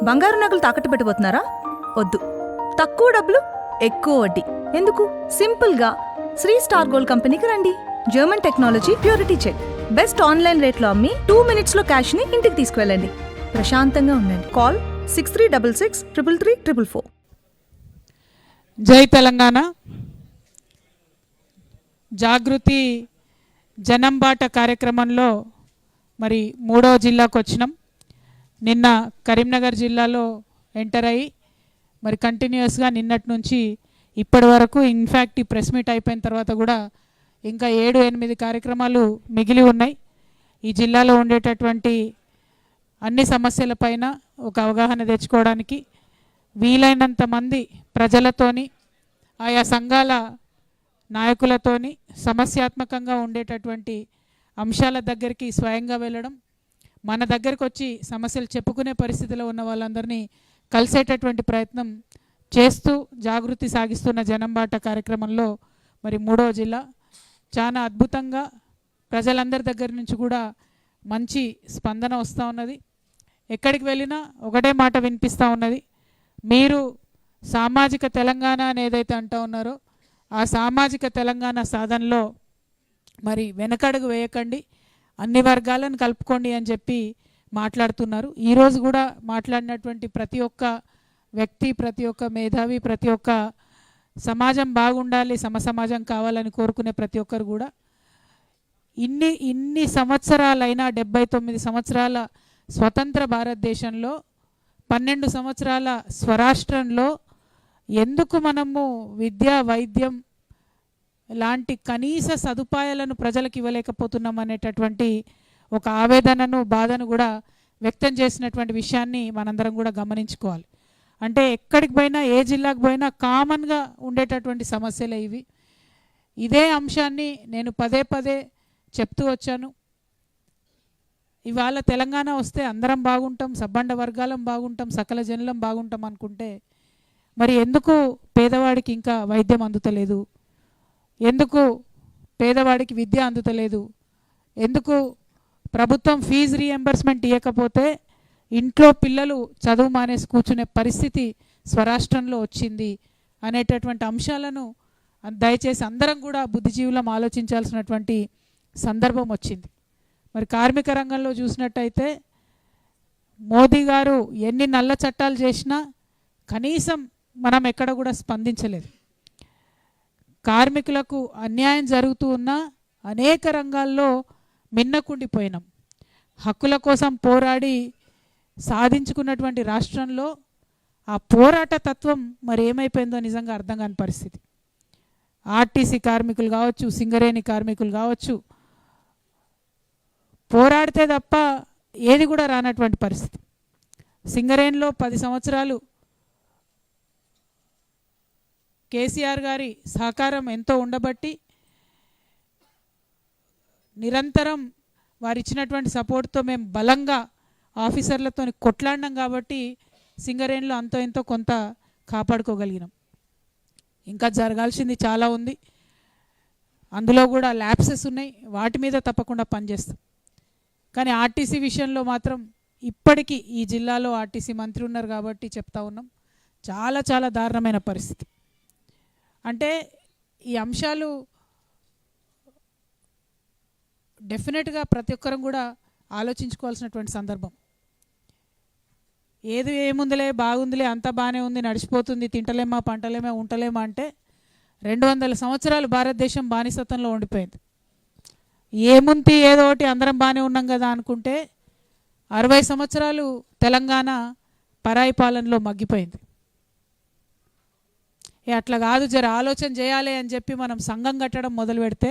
బంగారు నగలు తాకట్టు పెట్టబోతున్నారా? వద్దు. తక్కువ డబ్బులు, ఎక్కువ వడ్డీ ఎందుకు? సింపుల్గా శ్రీ స్టార్ గోల్డ్ కంపెనీకి రండి. German technology, purity check, best online రేట్లో అమ్మి 2 minutesలో క్యాష్ని ఇంటికి తీసుకువెళ్ళండి. ప్రశాంతంగా ఉండండి. కాల్ 6366 జై తెలంగాణ. జాగృతి జనంబాట కార్యక్రమంలో మరి 3వ జిల్లాకు వచ్చినాం. నిన్న కరీంనగర్ జిల్లాలో ఎంటర్ అయ్యి మరి కంటిన్యూస్గా నిన్నటి నుంచి ఇప్పటి వరకు, ఇన్ఫ్యాక్ట్ ఈ ప్రెస్ మీట్ అయిపోయిన తర్వాత కూడా ఇంకా 7-8 కార్యక్రమాలు మిగిలి ఉన్నాయి. ఈ జిల్లాలో ఉండేటటువంటి అన్ని సమస్యలపైన ఒక అవగాహన తెచ్చుకోవడానికి వీలైనంత మంది ప్రజలతోని, ఆయా సంఘాల నాయకులతోని సమస్యాత్మకంగా ఉండేటటువంటి అంశాల దగ్గరికి స్వయంగా వెళ్ళడం, మన దగ్గరికి వచ్చి సమస్యలు చెప్పుకునే పరిస్థితిలో ఉన్న వాళ్ళందరినీ కలిసేటటువంటి ప్రయత్నం చేస్తూ జాగృతి సాగిస్తున్న జనంబాట కార్యక్రమంలో మరి 3వ జిల్లా చాలా అద్భుతంగా ప్రజలందరి దగ్గర నుంచి కూడా మంచి స్పందన వస్తూ ఉన్నది. ఎక్కడికి వెళ్ళినా ఒకటే మాట వినిపిస్తూ ఉన్నది, మీరు సామాజిక తెలంగాణ అని ఏదైతే అంటూ ఉన్నారో ఆ సామాజిక తెలంగాణ సాధనలో మరి వెనకడుగు వేయకండి, అన్ని వర్గాలను కలుపుకోండి అని చెప్పి మాట్లాడుతున్నారు. ఈరోజు కూడా మాట్లాడినటువంటి ప్రతి ఒక్క వ్యక్తి, ప్రతి ఒక్క మేధావి, ప్రతి ఒక్క సమాజం బాగుండాలి, సమసమాజం కావాలని కోరుకునే ప్రతి ఒక్కరు కూడా ఇన్ని సంవత్సరాలైనా 79 సంవత్సరాల స్వతంత్ర భారతదేశంలో 12 సంవత్సరాల స్వరాష్ట్రంలో ఎందుకు మనము విద్య, వైద్యం లాంటి కనీస సదుపాయాలను ప్రజలకు ఇవ్వలేకపోతున్నాం అనేటటువంటి ఒక ఆవేదనను, బాధను కూడా వ్యక్తం చేసినటువంటి విషయాన్ని మనందరం కూడా గమనించుకోవాలి. అంటే ఎక్కడికి పోయినా, ఏ జిల్లాకు పోయినా కామన్గా ఉండేటటువంటి సమస్యలే ఇవి. ఇదే అంశాన్ని నేను పదే చెప్తూ వచ్చాను. ఇవాళ తెలంగాణ వస్తే అందరం బాగుంటాం, సబ్బండ వర్గాలం బాగుంటాం, సకల జనులం బాగుంటాం అనుకుంటే మరి ఎందుకు పేదవాడికి ఇంకా వైద్యం అందుతలేదు? ఎందుకు పేదవాడికి విద్య అందుతలేదు? ఎందుకు ప్రభుత్వం ఫీజు రీఎంబర్స్మెంట్ ఇవ్వకపోతే ఇంట్లో పిల్లలు చదువు మానేసి కూర్చునే పరిస్థితి స్వరాష్ట్రంలో వచ్చింది అనేటటువంటి అంశాలను దయచేసి అందరం కూడా బుద్ధిజీవులం ఆలోచించాల్సినటువంటి సందర్భం వచ్చింది. మరి కార్మిక రంగంలో చూసినట్టయితే మోదీ గారు ఎన్ని నల్ల చట్టాలు చేసినా కనీసం మనం ఎక్కడ కూడా స్పందించలేదు. కార్మికులకు అన్యాయం జరుగుతూ ఉన్న అనేక రంగాల్లో మిన్నకుండిపోయినాం. హక్కుల కోసం పోరాడి సాధించుకున్నటువంటి రాష్ట్రంలో ఆ పోరాట తత్వం మరి ఏమైపోయిందో నిజంగా అర్థం కాని పరిస్థితి. ఆర్టీసీ కార్మికులు కావచ్చు, సింగరేణి కార్మికులు కావచ్చు, పోరాడితే తప్ప ఏది కూడా రానటువంటి పరిస్థితి. సింగరేణిలో 10 సంవత్సరాలు కేసీఆర్ గారి సహకారం ఎంతో ఉండబట్టి, నిరంతరం వారు ఇచ్చినటువంటి సపోర్ట్తో మేము బలంగా ఆఫీసర్లతో కొట్లాడినాం కాబట్టి సింగరేణిలో అంతో ఎంతో కొంత కాపాడుకోగలిగినాం. ఇంకా జరగాల్సింది చాలా ఉంది. అందులో కూడా ల్యాప్సెస్ ఉన్నాయి, వాటి మీద తప్పకుండా పనిచేస్తాం. కానీ ఆర్టీసీ విషయంలో మాత్రం ఇప్పటికీ ఈ జిల్లాలో ఆర్టీసీ మంత్రి ఉన్నారు కాబట్టి చెప్తా ఉన్నాం, చాలా దారుణమైన పరిస్థితి. అంటే ఈ అంశాలు డెఫినెట్గా ప్రతి ఒక్కరం కూడా ఆలోచించుకోవాల్సినటువంటి సందర్భం. ఏది ఏముందిలే, బాగుందిలే, అంత బాగానే ఉంది, నడిచిపోతుంది, తింటలేమా, పంటలేమా, ఉంటలేమా అంటే 200 సంవత్సరాలు భారతదేశం బానిసత్వంలో ఉండిపోయింది. ఏముంది ఏదో ఒకటి అందరం బాగానే ఉన్నాం కదా అనుకుంటే 60 సంవత్సరాలు తెలంగాణ పరాయి పాలనలో మగ్గిపోయింది. అట్లా కాదు, జర ఆలోచన చేయాలి అని చెప్పి మనం సంఘం కట్టడం మొదలు పెడితే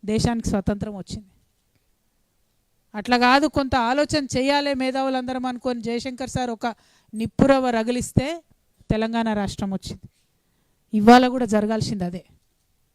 దేశానికి స్వతంత్రం వచ్చింది. అట్లా కాదు, కొంత ఆలోచన చేయాలి మేధావులందరం అనుకొని జయశంకర్ సార్ ఒక నిప్పురవ రగిలిస్తే తెలంగాణ రాష్ట్రం వచ్చింది. ఇవాళ కూడా జరగాల్సింది అదే.